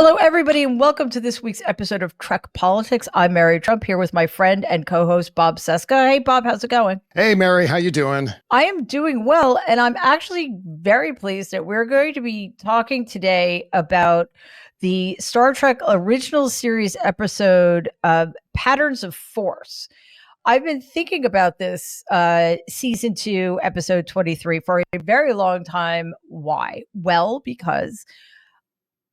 Hello, everybody, and welcome to this week's episode of Trek Politics. I'm Mary Trump here with my friend and co-host Bob Cesca. Hey, Bob, how's it going? Hey, Mary, how you doing? I am doing well, and I'm actually very pleased that we're going to be talking today about the Star Trek original series episode, Patterns of Force. I've been thinking about this season 2, episode 23 for a very long time. Why? Well, because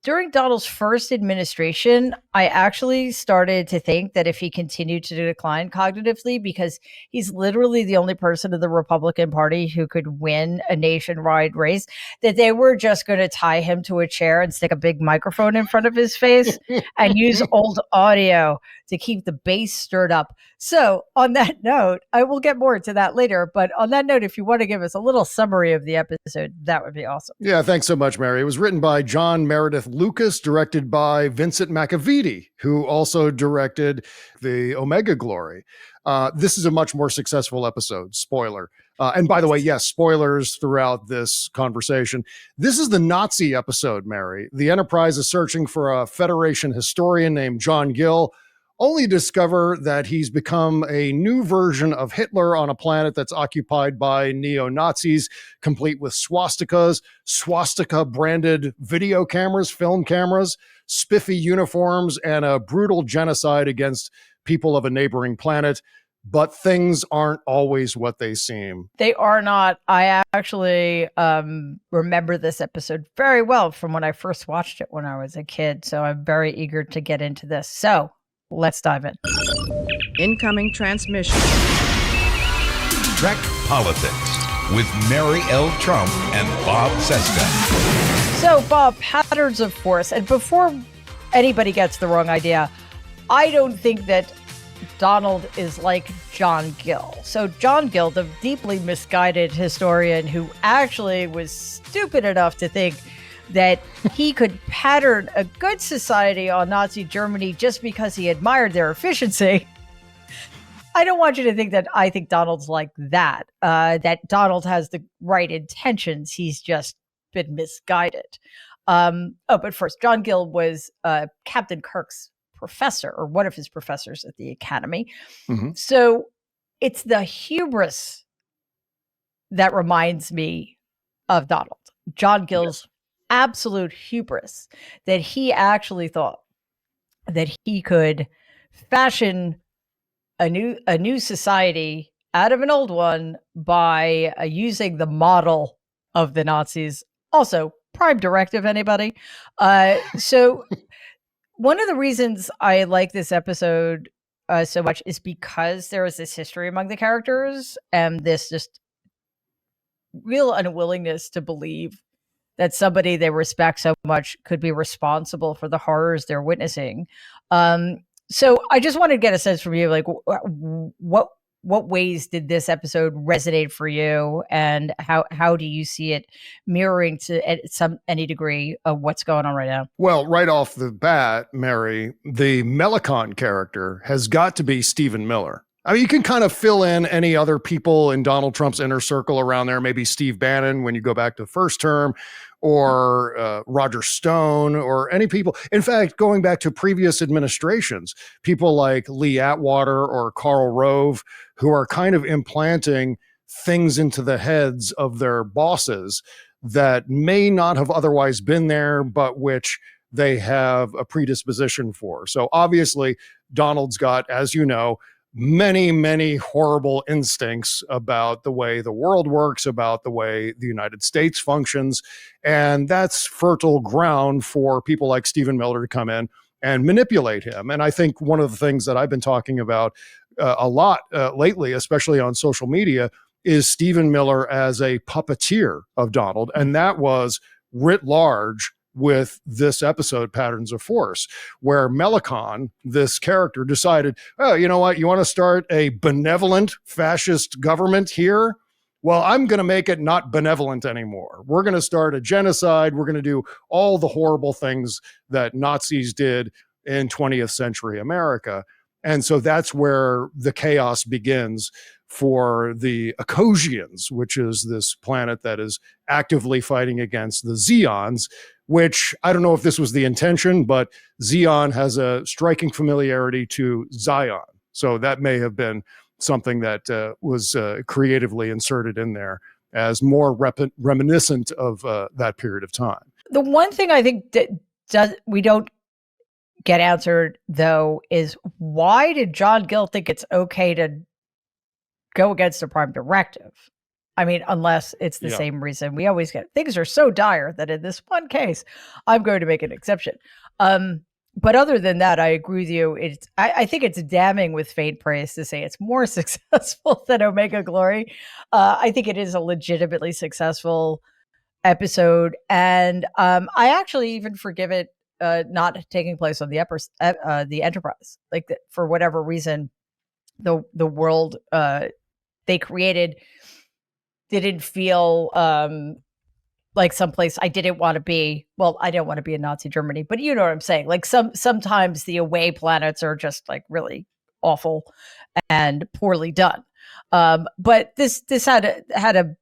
during Donald's first administration, I actually started to think that if he continued to decline cognitively, because he's literally the only person in the Republican Party who could win a nationwide race, that they were just going to tie him to a chair and stick a big microphone in front of his face and use old audio to keep the base stirred up. So on that note, I will get more to that later. But on that note, if you want to give us a little summary of the episode, that would be awesome. Yeah, thanks so much, Mary. It was written by John Meredith Lucas, directed by Vincent McAveety, who also directed the Omega Glory. This is a much more successful episode, spoiler. And by the way, yes, spoilers throughout this conversation. This is the Nazi episode, Mary. The Enterprise is searching for a Federation historian named John Gill, only to discover that he's become a new version of Hitler on a planet that's occupied by neo-Nazis, complete with swastikas, swastika-branded video cameras, film cameras, spiffy uniforms, and a brutal genocide against people of a neighboring planet. But things aren't always what they seem. They are not. I actually remember this episode very well from when I first watched it when I was a kid. So I'm very eager to get into this. So let's dive in. Incoming transmission. Trek Politics with Mary L. Trump and Bob Cesca. So, Bob, Patterns of Force. And before anybody gets the wrong idea, I don't think that Donald is like John Gill. So John Gill, the deeply misguided historian who actually was stupid enough to think that he could pattern a good society on Nazi Germany just because he admired their efficiency. I don't want you to think that I think Donald's like that, that Donald has the right intentions. He's just been misguided. But first, John Gill was Captain Kirk's professor, or one of his professors at the Academy. Mm-hmm. So it's the hubris that reminds me of Donald. John Gill's absolute hubris, that he actually thought that he could fashion a new society out of an old one by using the model of the Nazis. Also, Prime Directive, anybody? So one of the reasons I like this episode so much is because there is this history among the characters and this just real unwillingness to believe that somebody they respect so much could be responsible for the horrors they're witnessing. So I just wanted to get a sense from you, like what ways did this episode resonate for you, and how do you see it mirroring to any degree of what's going on right now? Well, right off the bat, Mary, the Melicon character has got to be Stephen Miller. I mean, you can kind of fill in any other people in Donald Trump's inner circle around there, maybe Steve Bannon when you go back to the first term, or Roger Stone, or any people. In fact, going back to previous administrations, people like Lee Atwater or Karl Rove, who are kind of implanting things into the heads of their bosses that may not have otherwise been there, but which they have a predisposition for. So obviously, Donald's got, as you know, many, many horrible instincts about the way the world works, about the way the United States functions. And that's fertile ground for people like Stephen Miller to come in and manipulate him. And I think one of the things that I've been talking about a lot lately, especially on social media, is Stephen Miller as a puppeteer of Donald. And that was writ large with this episode, Patterns of Force, where Melicon, this character, decided, oh, you know what? You want to start a benevolent fascist government here? Well, I'm going to make it not benevolent anymore. We're going to start a genocide. We're going to do all the horrible things that Nazis did in 20th century America. And so that's where the chaos begins for the Ecosians, which is this planet that is actively fighting against the Zeons, which I don't know if this was the intention, but Zeon has a striking familiarity to Zion. So that may have been something that was creatively inserted in there as more reminiscent of that period of time. The one thing I think that we don't get answered, though, is why did John Gill think it's okay to go against the Prime Directive? I mean, unless it's the same reason we always get. Things are so dire that in this one case, I'm going to make an exception. But other than that, I agree with you. I think it's damning with faint praise to say it's more successful than Omega Glory. I think it is a legitimately successful episode. And I actually even forgive it not taking place on the Enterprise. Like for whatever reason, the world they created didn't feel like someplace I didn't want to be. Well, I don't want to be in Nazi Germany, but you know what I'm saying. Like sometimes the away planets are just like really awful and poorly done. But this had a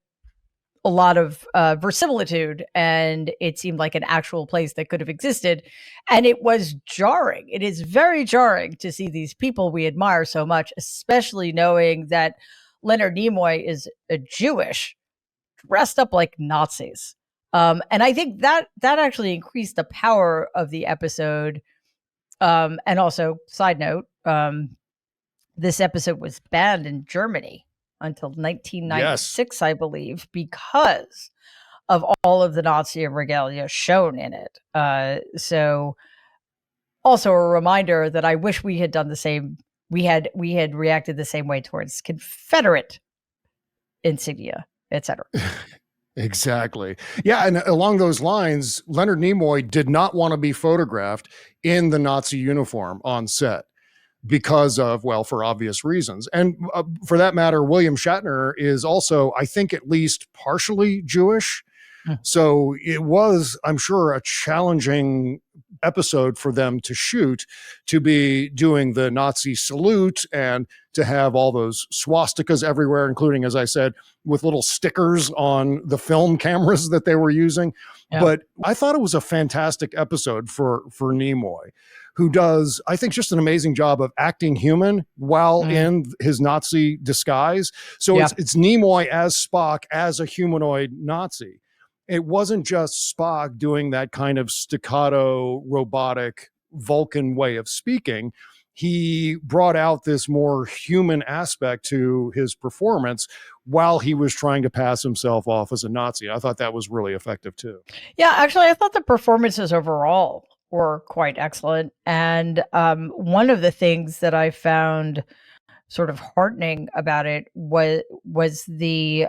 lot of verisimilitude, and it seemed like an actual place that could have existed. And it was jarring. It is very jarring to see these people we admire so much, especially knowing that Leonard Nimoy is a Jewish dressed up like Nazis. And I think that actually increased the power of the episode. And also, side note, this episode was banned in Germany until 1996, I believe, because of all of the Nazi regalia shown in it. So also a reminder that I wish we had done the same. We had reacted the same way towards Confederate insignia, etc. Exactly. Yeah. And along those lines, Leonard Nimoy did not want to be photographed in the Nazi uniform on set because of, well, for obvious reasons. And for that matter, William Shatner is also, I think, at least partially Jewish. So it was, I'm sure, a challenging episode for them to shoot, to be doing the Nazi salute and to have all those swastikas everywhere, including, as I said, with little stickers on the film cameras that they were using. Yeah. But I thought it was a fantastic episode for Nimoy, who does, I think, just an amazing job of acting human while in his Nazi disguise. So it's Nimoy as Spock, as a humanoid Nazi. It wasn't just Spock doing that kind of staccato, robotic Vulcan way of speaking. He brought out this more human aspect to his performance while he was trying to pass himself off as a Nazi. I thought that was really effective too. Yeah, actually, I thought the performances overall were quite excellent. And one of the things that I found sort of heartening about it was the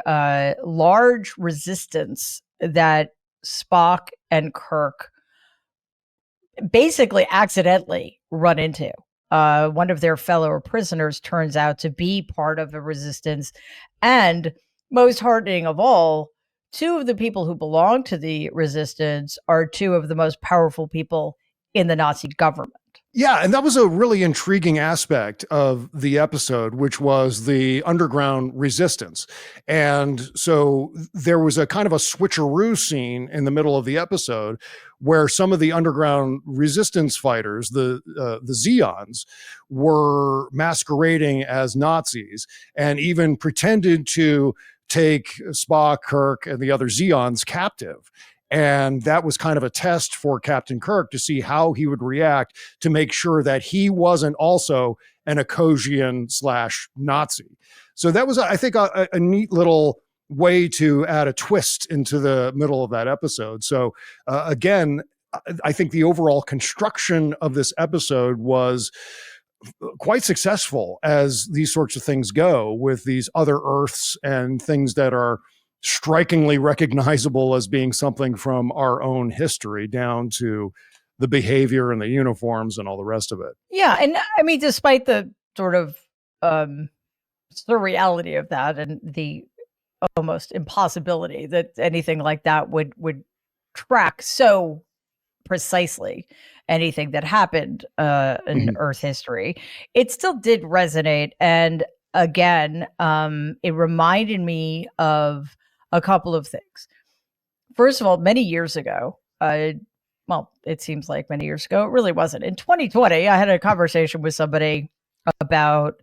large resistance that Spock and Kirk basically accidentally run into. One of their fellow prisoners turns out to be part of the resistance. And most heartening of all, two of the people who belong to the resistance are two of the most powerful people in the Nazi government. Yeah, and that was a really intriguing aspect of the episode, which was the underground resistance. And so there was a kind of a switcheroo scene in the middle of the episode where some of the underground resistance fighters, the Zeons, were masquerading as Nazis and even pretended to take Spock, Kirk, and the other Zeons captive. And that was kind of a test for Captain Kirk to see how he would react to make sure that he wasn't also an Ecosian / Nazi. So that was, I think, a neat little way to add a twist into the middle of that episode. So again, I think the overall construction of this episode was quite successful as these sorts of things go, with these other Earths and things that are strikingly recognizable as being something from our own history, down to the behavior and the uniforms and all the rest of it. Yeah. And I mean, despite the sort of surreality of that and the almost impossibility that anything like that would track so precisely anything that happened in Earth history, it still did resonate. And again, it reminded me of a couple of things. First of all, many years ago, well, it seems like many years ago, it really wasn't. In 2020, I had a conversation with somebody about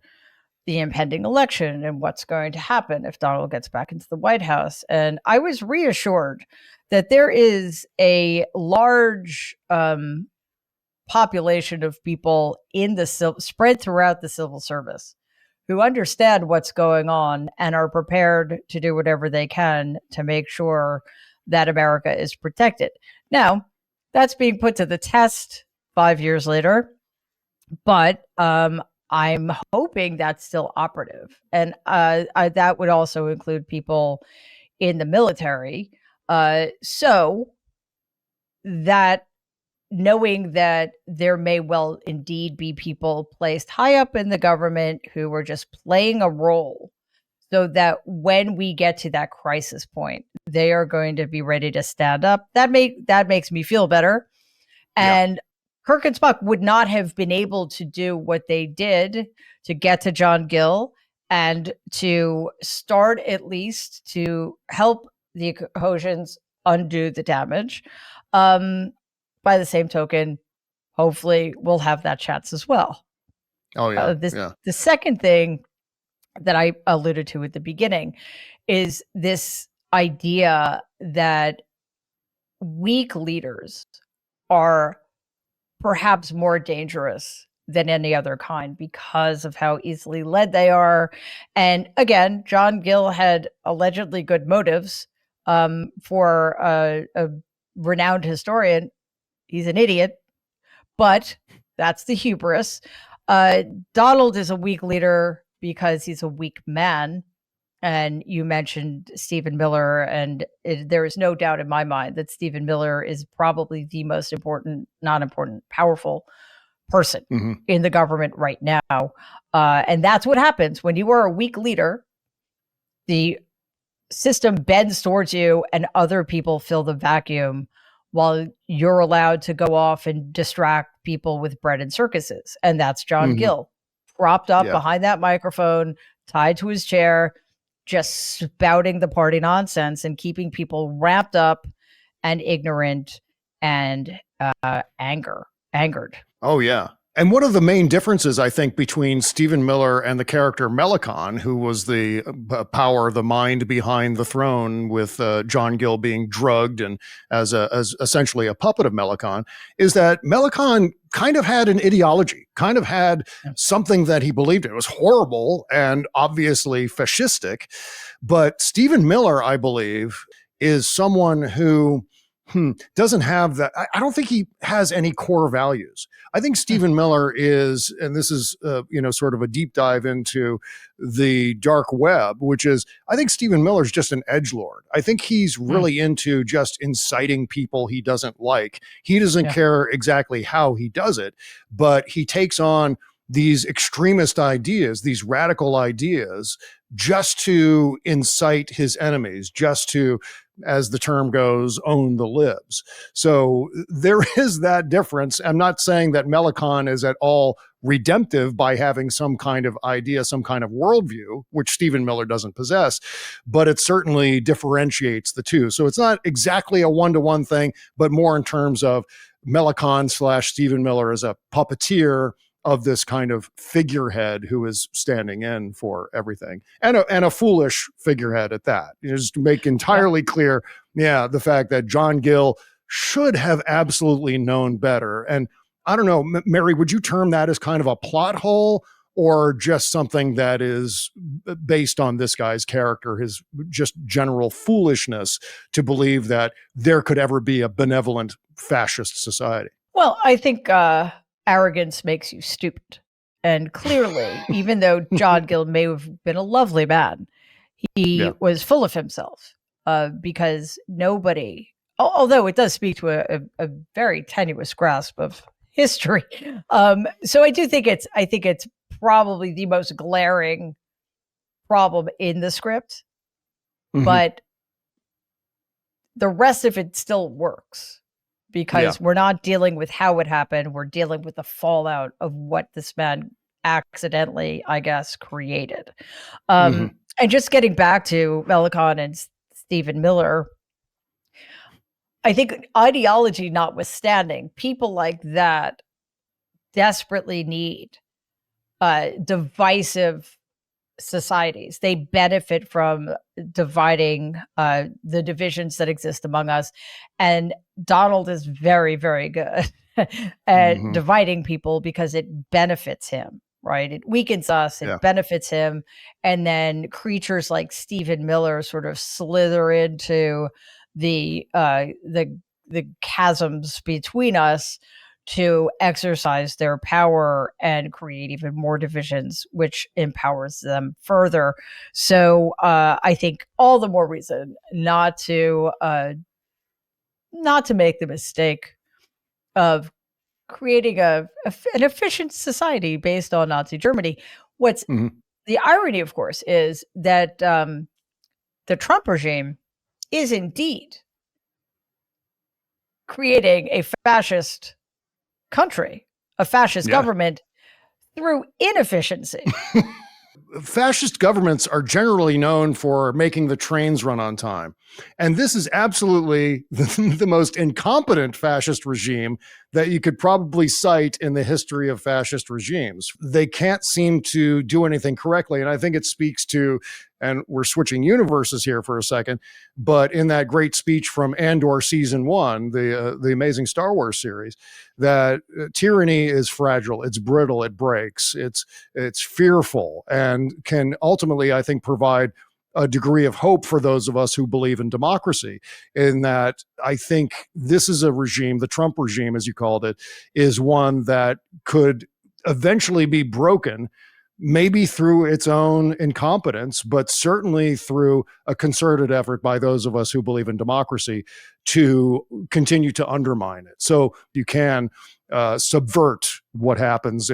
the impending election and what's going to happen if Donald gets back into the White House. And I was reassured that there is a large population of people in the spread throughout the civil service who understand what's going on and are prepared to do whatever they can to make sure that America is protected. Now, that's being put to the test 5 years later, but I'm hoping that's still operative. And that would also include people in the military. So that knowing that there may well indeed be people placed high up in the government who are just playing a role so that when we get to that crisis point, they are going to be ready to stand up. That makes me feel better. And Kirk and Spock would not have been able to do what they did to get to John Gill and to start at least to help the Caucasians undo the damage. By the same token, hopefully we'll have that chance as well. Oh, yeah. The second thing that I alluded to at the beginning is this idea that weak leaders are perhaps more dangerous than any other kind because of how easily led they are. And again, John Gill had allegedly good motives for a renowned historian. He's an idiot, but that's the hubris. Donald is a weak leader because he's a weak man. And you mentioned Stephen Miller, and there is no doubt in my mind that Stephen Miller is probably the most important, not important, powerful person in the government right now. And that's what happens when you are a weak leader. The system bends towards you and other people fill the vacuum while you're allowed to go off and distract people with bread and circuses. And that's John Gill, propped up behind that microphone, tied to his chair, just spouting the party nonsense and keeping people wrapped up and ignorant and angered. Oh, yeah. And one of the main differences, I think, between Stephen Miller and the character Melicon, who was the power, the mind behind the throne, with John Gill being drugged and as essentially a puppet of Melicon, is that Melicon kind of had an ideology, kind of had something that he believed in. It was horrible and obviously fascistic. But Stephen Miller, I believe, is someone who doesn't have that. I don't think he has any core values. I think Stephen Miller is, and this is, sort of a deep dive into the dark web, which is, I think Stephen Miller's just an edgelord. I think he's really into just inciting people he doesn't like. He doesn't care exactly how he does it, but he takes on these extremist ideas, these radical ideas, just to incite his enemies, just to, as the term goes, own the libs. So there is that difference. I'm not saying that Melicon is at all redemptive by having some kind of idea, some kind of worldview, which Stephen Miller doesn't possess, but it certainly differentiates the two. So it's not exactly a one-to-one thing, but more in terms of Melicon / Stephen Miller as a puppeteer of this kind of figurehead who is standing in for everything, and a foolish figurehead at that. Just to make entirely clear, the fact that John Gill should have absolutely known better. And I don't know, Mary, would you term that as kind of a plot hole, or just something that is based on this guy's character, his just general foolishness to believe that there could ever be a benevolent fascist society? Well, I think arrogance makes you stupid. And clearly, even though John Gill may have been a lovely man, he was full of himself because nobody, although it does speak to a very tenuous grasp of history. So I think it's probably the most glaring problem in the script, but the rest of it still works. Because we're not dealing with how it happened. We're dealing with the fallout of what this man accidentally, I guess, created. Mhm. And just getting back to Melanchthon and Stephen Miller, I think ideology notwithstanding, people like that desperately need divisive societies. They benefit from dividing the divisions that exist among us. And Donald is very, very good at Mhm. dividing people because it benefits him, right? It weakens us, it Yeah. benefits him. And then creatures like Stephen Miller sort of slither into the uh, the the chasms between us to exercise their power and create even more divisions, which empowers them further. So I think all the more reason not to make the mistake of creating an efficient society based on Nazi Germany. What's Mhm. the irony, of course, is that the Trump regime is indeed creating a fascist country, a fascist Yeah. government through inefficiency. Fascist governments are generally known for making the trains run on time. And this is absolutely the most incompetent fascist regime that you could probably cite in the history of fascist regimes. They can't seem to do anything correctly. And I think it speaks to, and we're switching universes here for a second, but in that great speech from Andor season 1, the amazing Star Wars series, that tyranny is fragile, it's brittle, it breaks, it's fearful, and can ultimately, I think, provide a degree of hope for those of us who believe in democracy. In that, I think this is a regime, the Trump regime, as you called it, is one that could eventually be broken, maybe through its own incompetence, but certainly through a concerted effort by those of us who believe in democracy to continue to undermine it. So you can subvert what happens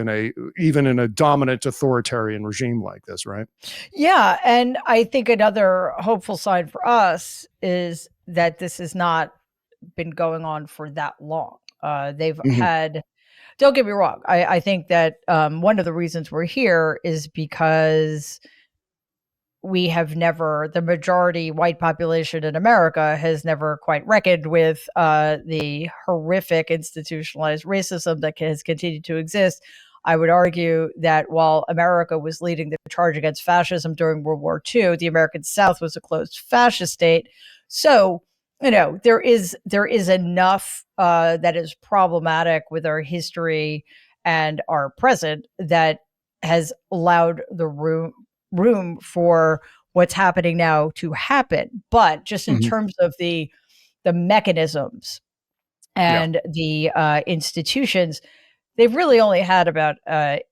even in a dominant authoritarian regime like this, right? Yeah, and I think another hopeful sign for us is that this has not been going on for that long. They've Mhm. had, don't get me wrong, I think that one of the reasons we're here is because we have never, the majority white population in America has never quite reckoned with the horrific institutionalized racism that has continued to exist. I would argue that while America was leading the charge against fascism during World War II, the American South was a closed fascist state. So, there is enough that is problematic with our history and our present that has allowed the room for what's happening now to happen. But just in Mhm. terms of the mechanisms Yeah. and the institutions, they've really only had about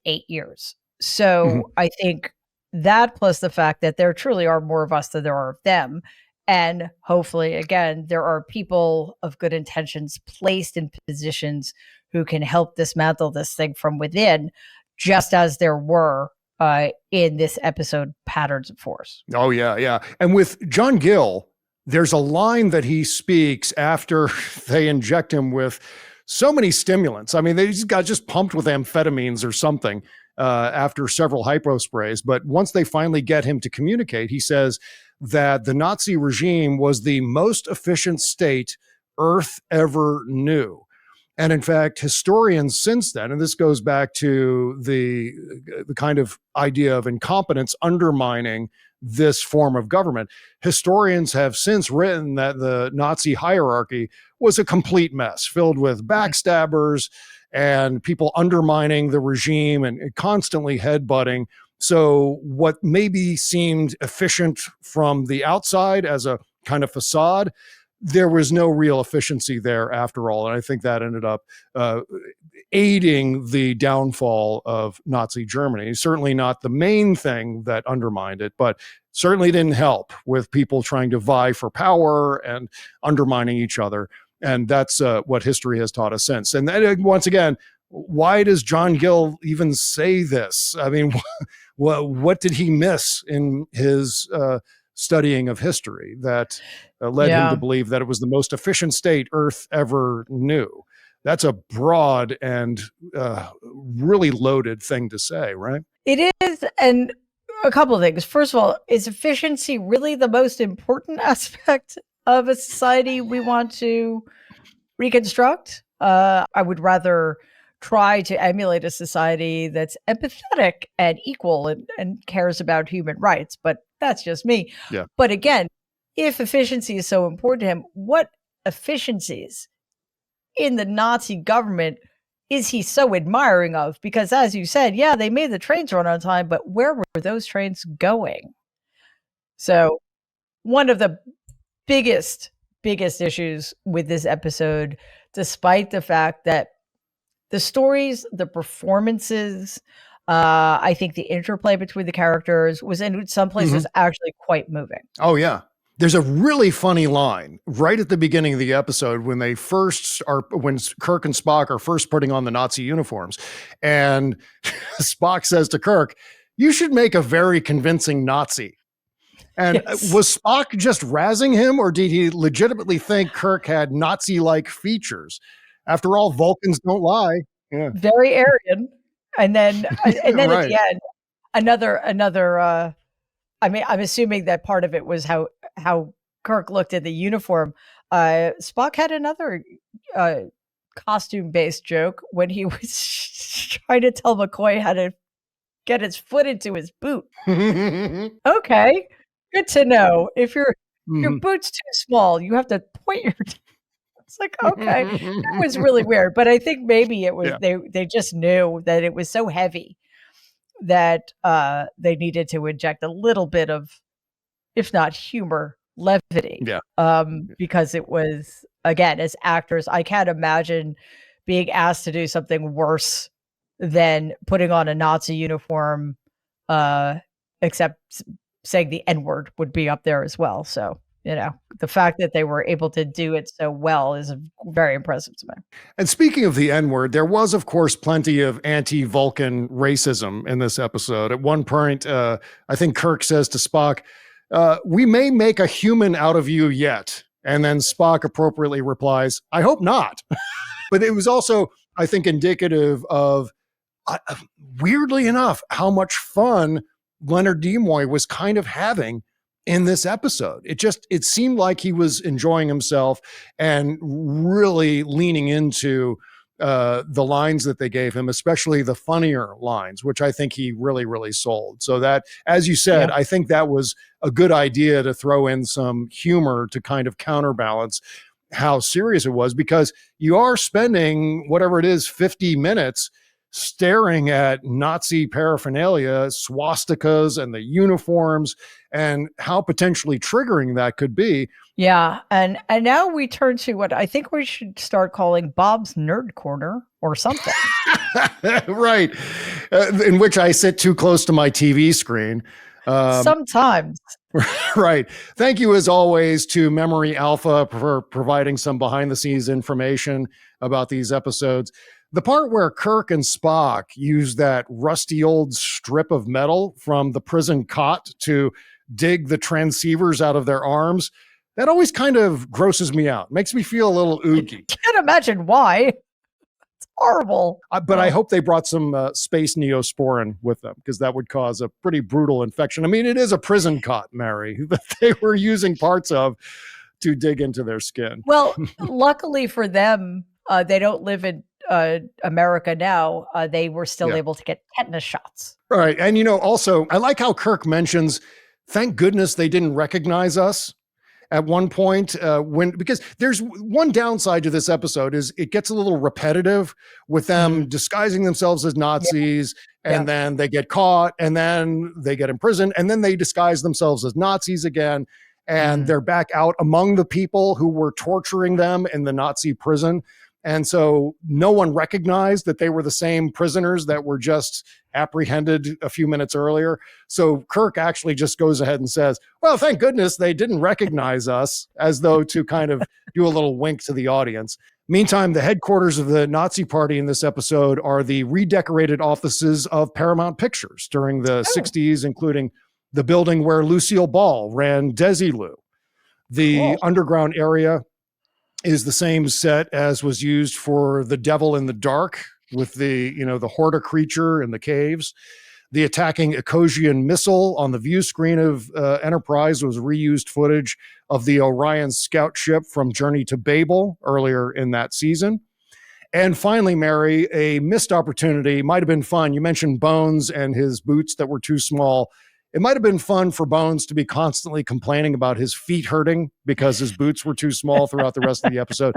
8 years. Mhm. So I think that, plus the fact that there truly are more of us than there are of them. And hopefully, again, there are people of good intentions placed in positions who can help dismantle this thing from within, just as there were in this episode, Patterns of Force. Oh yeah, yeah. And with John Gill, there's a line that he speaks after they inject him with so many stimulants. I mean, they just got pumped with amphetamines or something after several hypo sprays. But once they finally get him to communicate, he says that the Nazi regime was the most efficient state Earth ever knew. And in fact, historians since then, and this goes back to the kind of idea of incompetence undermining this form of government, historians have since written that the Nazi hierarchy was a complete mess, filled with backstabbers and people undermining the regime and constantly headbutting. So, what maybe seemed efficient from the outside as a kind of facade, there was no real efficiency there after all. And I think that ended up uh, aiding the downfall of Nazi Germany. Certainly not the main thing that undermined it, but certainly didn't help with people trying to vie for power and undermining each other. And that's what history has taught us since. And then, once again, why does John Gill even say this? I mean, what did he miss in his studying of history that led him to Yeah. believe that it was the most efficient state Earth ever knew? that's a broad and really loaded thing to say, right? It is, and a couple of things. First of all, is efficiency really the most important aspect of a society we want to reconstruct? I would rather try to emulate a society that's empathetic and equal and cares about human rights, but that's just me. Yeah. But again, if efficiency is so important to him, what efficiencies in the Nazi government is he so admiring of? Because as you said, yeah, they made the trains run on time, but where were those trains going? So one of the biggest issues with this episode, despite the fact that the stories, the performances, I think the interplay between the characters was in some places actually quite moving. Oh, yeah. There's a really funny line right at the beginning of the episode when when Kirk and Spock are first putting on the Nazi uniforms. And Spock says to Kirk, "You should make a very convincing Nazi." And was Spock just razzing him, or did he legitimately think Kirk had Nazi-like features? After all, Vulcans don't lie. Yeah. Very Aryan. And then Right. at the end, another I mean, I'm assuming that part of it was how Kirk looked at the uniform. Spock had another costume-based joke when he was trying to tell McCoy how to get his foot into his boot. Okay, good to know. If your boot's too small, you have to point your. It's like, okay, that was really weird. But I think maybe it was they just knew that it was so heavy that they needed to inject a little bit of, if not humor, levity. Because it was, again, as actors, I can't imagine being asked to do something worse than putting on a Nazi uniform, except saying the N-word would be up there as well. So, the fact that they were able to do it so well is very impressive to me. And speaking of the N-word, there was, of course, plenty of anti-Vulcan racism in this episode. At one point, I think Kirk says to Spock, "We may make a human out of you yet." And then Spock appropriately replies, "I hope not." But it was also, I think, indicative of, weirdly enough, how much fun Leonard Nimoy was kind of having in this episode. It seemed like he was enjoying himself and really leaning into the lines that they gave him, especially the funnier lines, which I think he really, really sold. So that, as you said, I think that was a good idea to throw in some humor to kind of counterbalance how serious it was, because you are spending whatever it is, 50 minutes staring at Nazi paraphernalia, swastikas and the uniforms, and how potentially triggering that could be. Yeah. And now we turn to what I think we should start calling Bob's Nerd Corner or something. Right. In which I sit too close to my TV screen. Sometimes. Right. Thank you, as always, to Memory Alpha for providing some behind the scenes information about these episodes. The part where Kirk and Spock use that rusty old strip of metal from the prison cot to dig the transceivers out of their arms, that always kind of grosses me out. Makes me feel a little oogie. Can't imagine why. It's horrible. But I hope they brought some space neosporin with them, because that would cause a pretty brutal infection. I mean, it is a prison cot, Mary, that they were using parts of to dig into their skin. Well, luckily for them, they don't live in America now. They were still able to get tetanus shots. Right. And, also, I like how Kirk mentions, thank goodness they didn't recognize us at one point, because there's one downside to this episode is it gets a little repetitive with them disguising themselves as Nazis, and then they get caught, and then they get imprisoned, and then they disguise themselves as Nazis again, and they're back out among the people who were torturing them in the Nazi prison. And so no one recognized that they were the same prisoners that were just apprehended a few minutes earlier. So Kirk actually just goes ahead and says, well, thank goodness they didn't recognize us, as though to kind of do a little wink to the audience. Meantime, the headquarters of the Nazi Party in this episode are the redecorated offices of Paramount Pictures during the 60s, including the building where Lucille Ball ran Desilu. The underground area is the same set as was used for The Devil in the Dark with the Horta creature in the caves. The attacking Ecosian missile on the view screen of Enterprise was reused footage of the Orion scout ship from Journey to Babel earlier in that season. And finally, Mary, a missed opportunity. Might have been fun. You mentioned Bones and his boots that were too small. It might have been fun for Bones to be constantly complaining about his feet hurting because his boots were too small throughout the rest of the episode.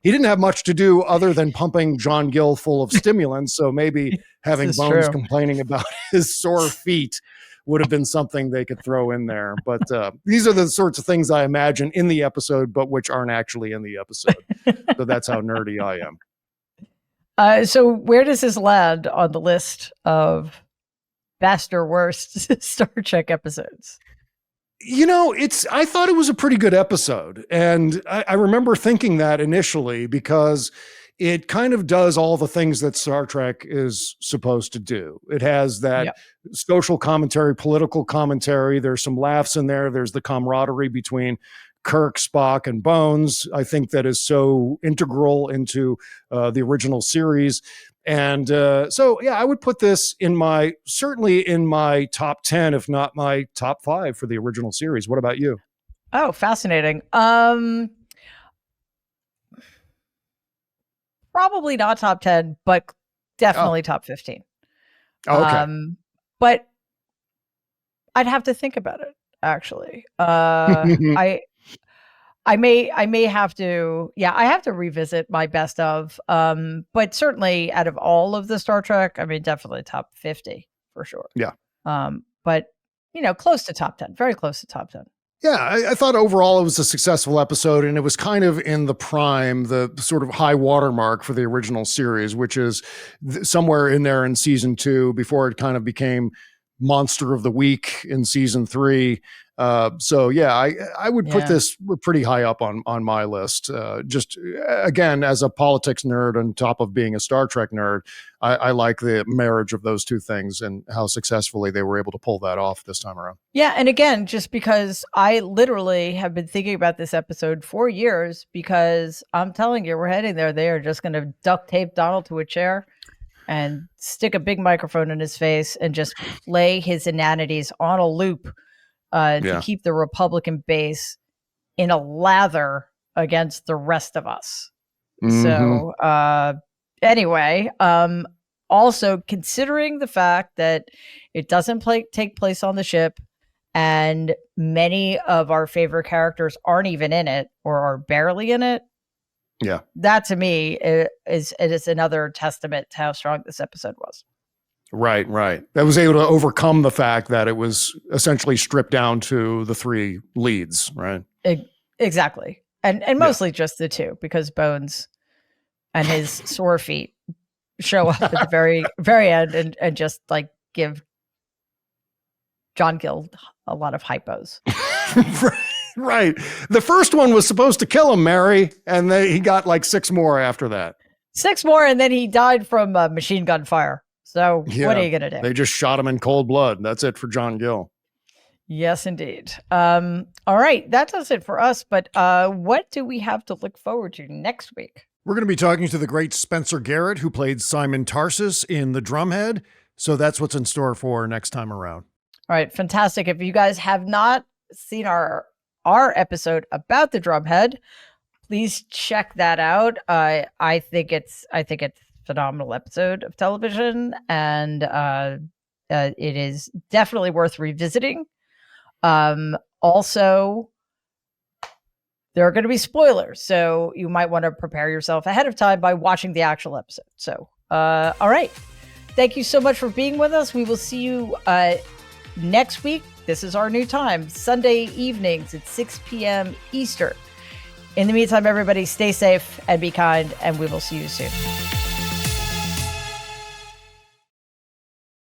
He didn't have much to do other than pumping John Gill full of stimulants. So maybe having Bones complaining about his sore feet would have been something they could throw in there. But these are the sorts of things I imagine in the episode, but which aren't actually in the episode. So that's how nerdy I am. So where does this land on the list of best or worst Star Trek episodes? I thought it was a pretty good episode. And I remember thinking that initially because it kind of does all the things that Star Trek is supposed to do. It has that social commentary, political commentary. There's some laughs in there. There's the camaraderie between Kirk, Spock, and Bones. I think that is so integral into the original series. And I would put this certainly in my top 10, if not my top 5 for the original series. What about you? Oh, fascinating. Probably not top 10, but definitely top 15. Oh, okay. But I'd have to think about it, actually. I may have to, I have to revisit my best of, but certainly out of all of the Star Trek, I mean, definitely top 50 for sure. Yeah. But close to top 10, very close to top 10. Yeah, I thought overall it was a successful episode, and it was kind of in the prime, the sort of high watermark for the original series, which is somewhere in there in season 2 before it kind of became Monster of the Week in season 3. I would put this pretty high up on my list. Just again, as a politics nerd on top of being a Star Trek nerd, I like the marriage of those two things and how successfully they were able to pull that off this time around. Yeah. And again, just because I literally have been thinking about this episode for years, because I'm telling you, we're heading there. They are just going to duct tape Donald to a chair and stick a big microphone in his face and just play his inanities on a loop to keep the Republican base in a lather against the rest of us. Mm-hmm. So anyway, also considering the fact that it doesn't take place on the ship and many of our favorite characters aren't even in it or are barely in it. Yeah. That to me is another testament to how strong this episode was. Right. That was able to overcome the fact that it was essentially stripped down to the 3 leads, right? Exactly. And mostly just the 2, because Bones and his sore feet show up at the very, very end and just like give John Gill a lot of hypos. Right. The first one was supposed to kill him, Mary, and he got like 6 more after that. 6 more, and then he died from machine gun fire. So what are you going to do? They just shot him in cold blood. That's it for John Gill. Yes, indeed. All right. That does it for us. But what do we have to look forward to next week? We're going to be talking to the great Spencer Garrett, who played Simon Tarsus in The Drumhead. So that's what's in store for next time around. All right. Fantastic. If you guys have not seen our episode about The Drumhead, please check that out. I think it's phenomenal episode of television, and it is definitely worth revisiting. Also, there are going to be spoilers, so you might want to prepare yourself ahead of time by watching the actual episode. So, all right. Thank you so much for being with us. We will see you next week. This is our new time, Sunday evenings at 6 p.m. Eastern. In the meantime, everybody, stay safe and be kind, and we will see you soon.